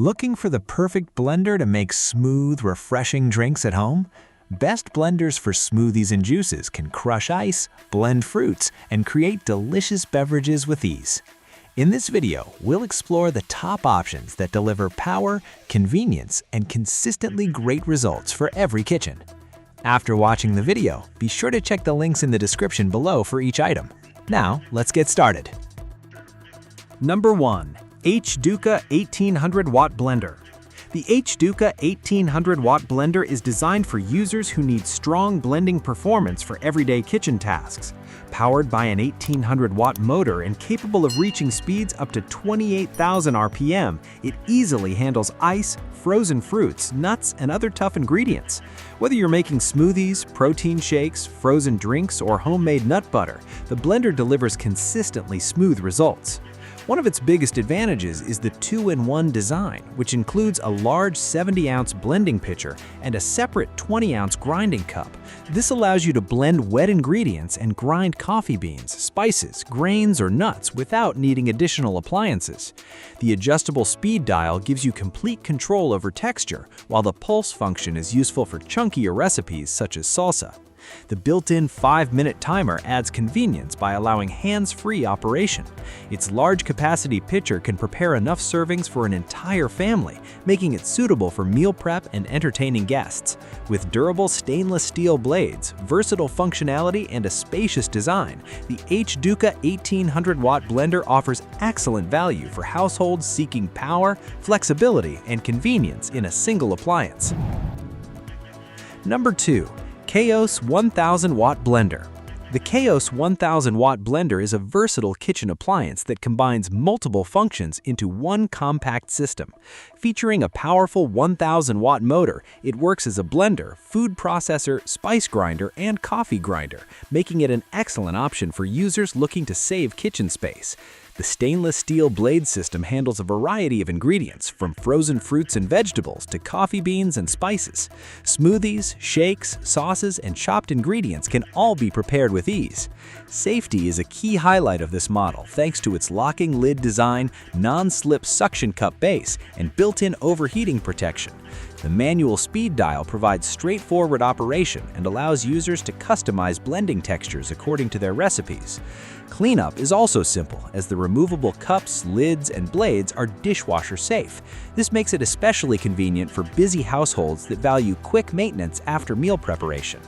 Looking for the perfect blender to make smooth, refreshing drinks at home? Best blenders for smoothies and juices can crush ice, blend fruits, and create delicious beverages with ease. In this video, we'll explore the top options that deliver power, convenience, and consistently great results for every kitchen. After watching the video, be sure to check the links in the description below for each item. Now, let's get started. Number 1. H-Duka 1800 Watt Blender. The H-Duka 1800 Watt blender is designed for users who need strong blending performance for everyday kitchen tasks. Powered by an 1800 watt motor and capable of reaching speeds up to 28,000 RPM, it easily handles ice, frozen fruits, nuts, and other tough ingredients. Whether you're making smoothies, protein shakes, frozen drinks, or homemade nut butter, the blender delivers consistently smooth results. One of its biggest advantages is the 2-in-1 design, which includes a large 70-ounce blending pitcher and a separate 20-ounce grinding cup. This allows you to blend wet ingredients and grind coffee beans, spices, grains, or nuts without needing additional appliances. The adjustable speed dial gives you complete control over texture, while the pulse function is useful for chunkier recipes such as salsa. The built-in 5-minute timer adds convenience by allowing hands-free operation. Its large-capacity pitcher can prepare enough servings for an entire family, making it suitable for meal prep and entertaining guests. With durable stainless steel blades, versatile functionality, and a spacious design, the H-Duka 1800 Watt blender offers excellent value for households seeking power, flexibility, and convenience in a single appliance. Number 2. KOIOS 1000 Watt Blender. The KOIOS 1000 Watt blender is a versatile kitchen appliance that combines multiple functions into one compact system. Featuring a powerful 1000 watt motor, it works as a blender, food processor, spice grinder, and coffee grinder, making it an excellent option for users looking to save kitchen space. The stainless steel blade system handles a variety of ingredients, from frozen fruits and vegetables to coffee beans and spices. Smoothies, shakes, sauces, and chopped ingredients can all be prepared with ease. Safety is a key highlight of this model thanks to its locking lid design, non-slip suction cup base, and built-in overheating protection. The manual speed dial provides straightforward operation and allows users to customize blending textures according to their recipes. Cleanup is also simple, as the removable cups, lids, and blades are dishwasher safe. This makes it especially convenient for busy households that value quick maintenance after meal preparation.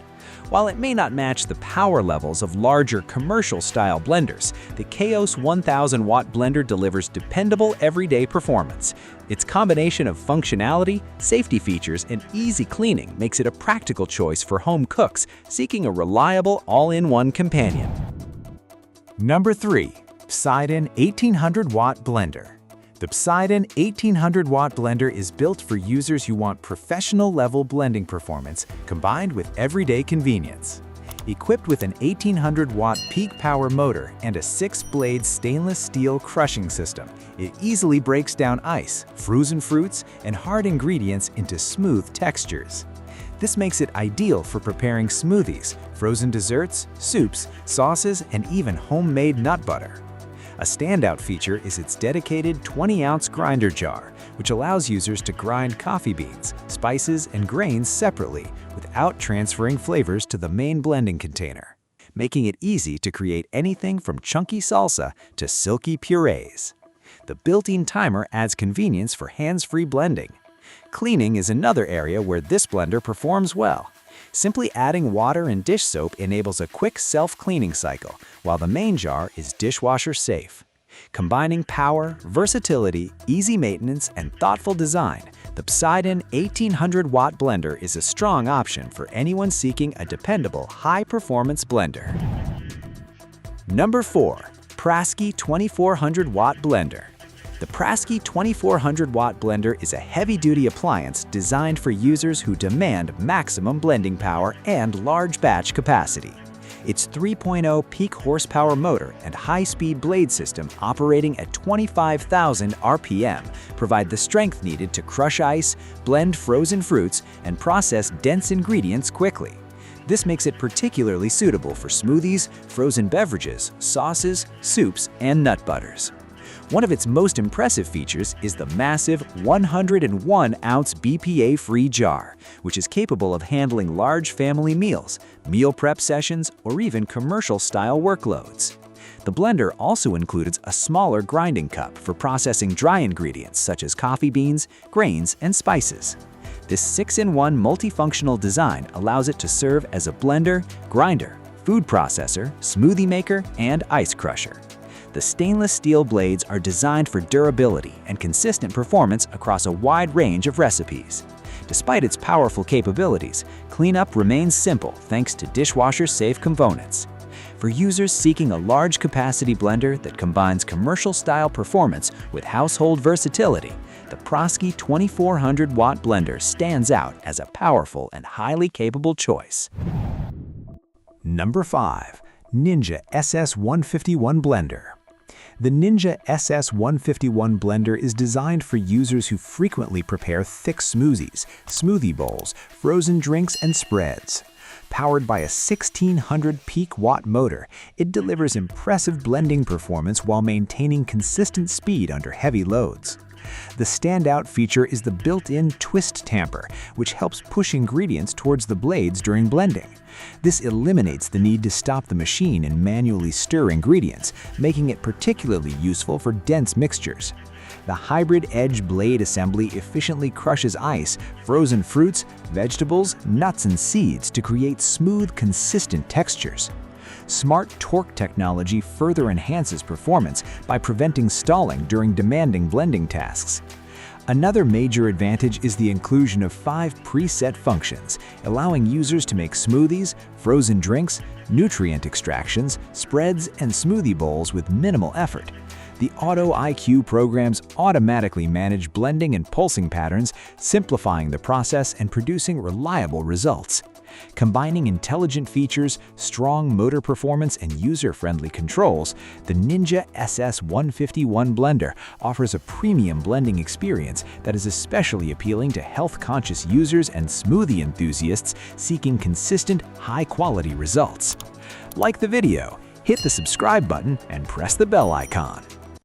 While it may not match the power levels of larger commercial-style blenders, the KOIOS 1000 Watt blender delivers dependable everyday performance. Its combination of functionality, safety features, and easy cleaning makes it a practical choice for home cooks seeking a reliable all-in-one companion. Number 3. PSIIDAN 1800 Watt Blender. The PSIIDAN 1800 Watt blender is built for users who want professional-level blending performance combined with everyday convenience. Equipped with an 1800 watt peak power motor and a 6-blade stainless steel crushing system, it easily breaks down ice, frozen fruits, and hard ingredients into smooth textures. This makes it ideal for preparing smoothies, frozen desserts, soups, sauces, and even homemade nut butter. A standout feature is its dedicated 20-ounce grinder jar, which allows users to grind coffee beans, spices, and grains separately without transferring flavors to the main blending container, making it easy to create anything from chunky salsa to silky purees. The built-in timer adds convenience for hands-free blending. Cleaning is another area where this blender performs well. Simply adding water and dish soap enables a quick self-cleaning cycle, while the main jar is dishwasher safe. Combining power, versatility, easy maintenance, and thoughtful design, the PSIIDAN 1800 Watt blender is a strong option for anyone seeking a dependable, high-performance blender. Number 4. Prasky 2400 Watt Blender. The Prasky 2400 Watt blender is a heavy-duty appliance designed for users who demand maximum blending power and large batch capacity. Its 3.0 peak horsepower motor and high-speed blade system operating at 25,000 RPM provide the strength needed to crush ice, blend frozen fruits, and process dense ingredients quickly. This makes it particularly suitable for smoothies, frozen beverages, sauces, soups, and nut butters. One of its most impressive features is the massive 101-ounce BPA-free jar, which is capable of handling large family meals, meal prep sessions, or even commercial-style workloads. The blender also includes a smaller grinding cup for processing dry ingredients such as coffee beans, grains, and spices. This 6-in-1 multifunctional design allows it to serve as a blender, grinder, food processor, smoothie maker, and ice crusher. The stainless steel blades are designed for durability and consistent performance across a wide range of recipes. Despite its powerful capabilities, cleanup remains simple thanks to dishwasher-safe components. For users seeking a large-capacity blender that combines commercial-style performance with household versatility, the Prasky 2400-watt blender stands out as a powerful and highly capable choice. Number 5. Ninja SS151 Blender. The Ninja SS151 blender is designed for users who frequently prepare thick smoothies, smoothie bowls, frozen drinks, and spreads. Powered by a 1600 peak watt motor, it delivers impressive blending performance while maintaining consistent speed under heavy loads. The standout feature is the built-in twist tamper, which helps push ingredients towards the blades during blending. This eliminates the need to stop the machine and manually stir ingredients, making it particularly useful for dense mixtures. The hybrid edge blade assembly efficiently crushes ice, frozen fruits, vegetables, nuts, and seeds to create smooth, consistent textures. Smart torque technology further enhances performance by preventing stalling during demanding blending tasks. Another major advantage is the inclusion of 5 preset functions, allowing users to make smoothies, frozen drinks, nutrient extractions, spreads, and smoothie bowls with minimal effort. The Auto IQ programs automatically manage blending and pulsing patterns, simplifying the process and producing reliable results. Combining intelligent features, strong motor performance, and user-friendly controls, the Ninja SS151 blender offers a premium blending experience that is especially appealing to health-conscious users and smoothie enthusiasts seeking consistent, high-quality results. Like the video, hit the subscribe button, and press the bell icon.